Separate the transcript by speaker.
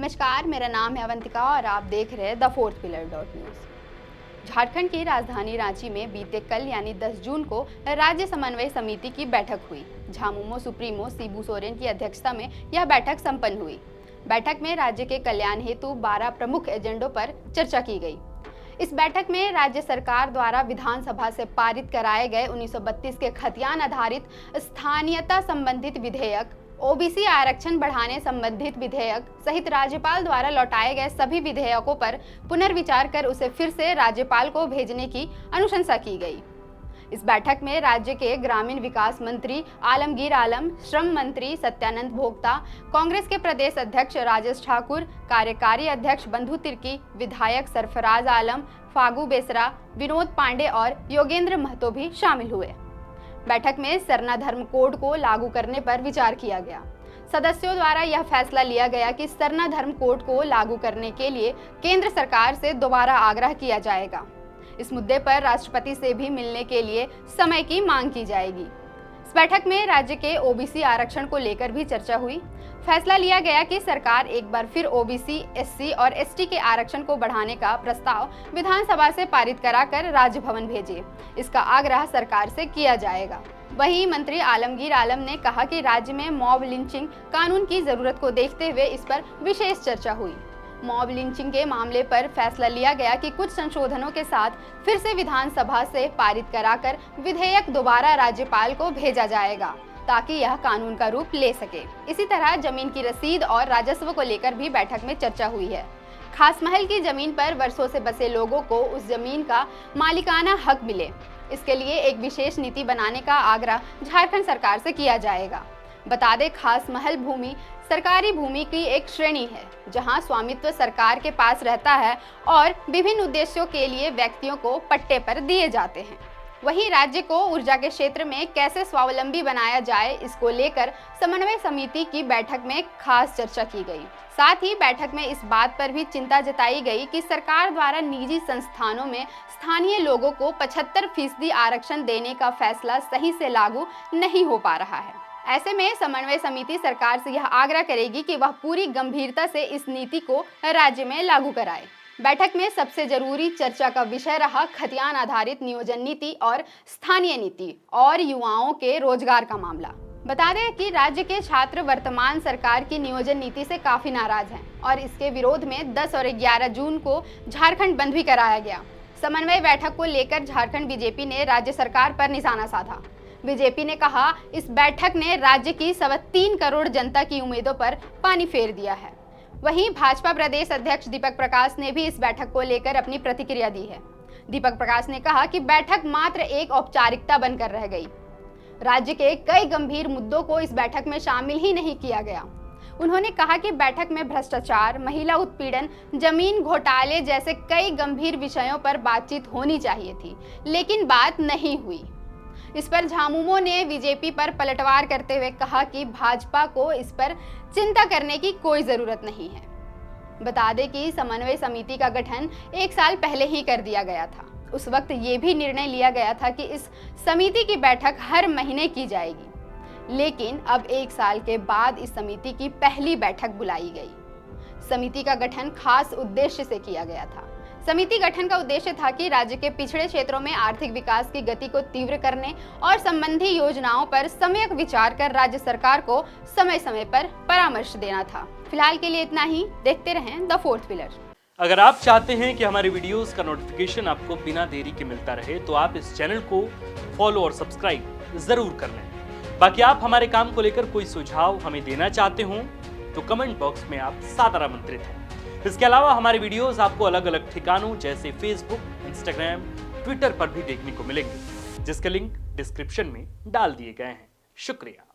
Speaker 1: नमस्कार, मेरा नाम है अवंतिका और आप देख रहे हैं the fourth pillar news. Jharkhand की राजधानी रांची में बीते कल यानी 10 जून को राज्य समन्वय समिति की बैठक हुई। झामुमो सुप्रीमो शिबू सोरेन की अध्यक्षता में यह बैठक संपन्न हुई। बैठक में राज्य के कल्याण हेतु 12 प्रमुख एजेंडों पर चर्चा की गई। इस बैठक में राज्य सरकार द्वारा विधानसभा से पारित कराए गए 1932 के खतियान आधारित स्थानीयता संबंधित विधेयक, ओबीसी आरक्षण बढ़ाने संबंधित विधेयक सहित राज्यपाल द्वारा लौटाए गए सभी विधेयकों पर पुनर्विचार कर उसे फिर से राज्यपाल को भेजने की अनुशंसा की गई। इस बैठक में राज्य के ग्रामीण विकास मंत्री आलमगीर आलम, श्रम मंत्री सत्यानंद भोक्ता, कांग्रेस के प्रदेश अध्यक्ष राजेश ठाकुर, कार्यकारी अध्यक्ष बंधु तिर्की, विधायक सरफराज आलम, फागू बेसरा, विनोद पांडे और योगेंद्र महतो भी शामिल हुए। बैठक में सरना धर्म कोड को लागू करने पर विचार किया गया। सदस्यों द्वारा यह फैसला लिया गया कि सरना धर्म कोड को लागू करने के लिए केंद्र सरकार से दोबारा आग्रह किया जाएगा। इस मुद्दे पर राष्ट्रपति से भी मिलने के लिए समय की मांग की जाएगी। इस बैठक में राज्य के ओबीसी आरक्षण को लेकर भी चर्चा हुई। फैसला लिया गया कि सरकार एक बार फिर ओबीसी, एससी और एसटी के आरक्षण को बढ़ाने का प्रस्ताव विधानसभा से पारित कराकर राज्य भवन भेजे। इसका आग्रह सरकार से किया जाएगा। वहीं मंत्री आलमगीर आलम ने कहा कि राज्य में मॉब लिंचिंग कानून की जरूरत को देखते हुए इस पर विशेष चर्चा हुई। मॉब लिंचिंग के मामले पर फैसला लिया गया कि कुछ संशोधनों के साथ फिर से विधानसभा से पारित कराकर विधेयक दोबारा राज्यपाल को भेजा जाएगा ताकि यह कानून का रूप ले सके। इसी तरह जमीन की रसीद और राजस्व को लेकर भी बैठक में चर्चा हुई है। खास महल की जमीन पर वर्षों से बसे लोगों को उस जमीन का मालिकाना हक मिले, इसके लिए एक विशेष नीति बनाने का आग्रह झारखंड सरकार से किया जाएगा। बता दें, खास महल भूमि सरकारी भूमि की एक श्रेणी है जहां स्वामित्व सरकार के पास रहता है और विभिन्न उद्देश्यों के लिए व्यक्तियों को पट्टे पर दिए जाते हैं। वहीं राज्य को ऊर्जा के क्षेत्र में कैसे स्वावलंबी बनाया जाए, इसको लेकर समन्वय समिति की बैठक में खास चर्चा की गई। साथ ही बैठक में इस बात पर भी चिंता जताई गई कि सरकार द्वारा निजी संस्थानों में स्थानीय लोगों को 75% आरक्षण देने का फैसला सही से लागू नहीं हो पा रहा है। ऐसे में समन्वय समिति सरकार से यह आग्रह करेगी कि वह पूरी गंभीरता से इस नीति को राज्य में लागू कराए। बैठक में सबसे जरूरी चर्चा का विषय रहा खतियान आधारित नियोजन नीति और स्थानीय नीति और युवाओं के रोजगार का मामला। बता दें कि राज्य के छात्र वर्तमान सरकार की नियोजन नीति से काफी नाराज हैं और इसके विरोध में 10 और 11 जून को झारखंड बंद भी कराया गया। समन्वय बैठक को लेकर झारखंड बीजेपी ने राज्य सरकार पर निशाना साधा। बीजेपी ने कहा, इस बैठक ने राज्य की 3.25 करोड़ जनता की उम्मीदों पर पानी फेर दिया है। वहीं भाजपा प्रदेश अध्यक्ष दीपक प्रकाश ने भी इस बैठक को लेकर अपनी प्रतिक्रिया दी है। दीपक प्रकाश ने कहा कि बैठक मात्र एक औपचारिकता बनकर रह गई। राज्य के कई गंभीर मुद्दों को इस बैठक में शामिल ही नहीं किया गया। उन्होंने कहा कि बैठक में भ्रष्टाचार, महिला उत्पीड़न, जमीन घोटाले जैसे कई गंभीर विषयों पर बातचीत होनी चाहिए थी, लेकिन बात नहीं हुई। इस पर झामुमो ने बीजेपी पर पलटवार करते हुए कहा कि भाजपा को इस पर चिंता करने की कोई जरूरत नहीं है। बता दें कि समन्वय समिति का गठन 1 साल पहले ही कर दिया गया था। उस वक्त ये भी निर्णय लिया गया था कि इस समिति की बैठक हर महीने की जाएगी, लेकिन अब 1 साल के बाद इस समिति की पहली बैठक बुलाई गई। समिति का गठन खास उद्देश्य से किया गया था। समिति गठन का उद्देश्य था कि राज्य के पिछड़े क्षेत्रों में आर्थिक विकास की गति को तीव्र करने और संबंधी योजनाओं पर सम्यक विचार कर राज्य सरकार को समय समय पर परामर्श देना था। फिलहाल के लिए इतना ही। देखते रहें द फोर्थ पिलर।
Speaker 2: अगर आप चाहते हैं कि हमारे वीडियोस का नोटिफिकेशन आपको बिना देरी के मिलता रहे तो आप इस चैनल को फॉलो और सब्सक्राइब जरूर कर लें। बाकी आप हमारे काम को लेकर कोई सुझाव हमें देना चाहते हो तो कमेंट बॉक्स में आप सादर आमंत्रित हैं। इसके अलावा हमारे वीडियोस आपको अलग अलग ठिकानों जैसे फेसबुक, इंस्टाग्राम, ट्विटर पर भी देखने को मिलेंगे, जिसके लिंक डिस्क्रिप्शन में डाल दिए गए हैं। शुक्रिया।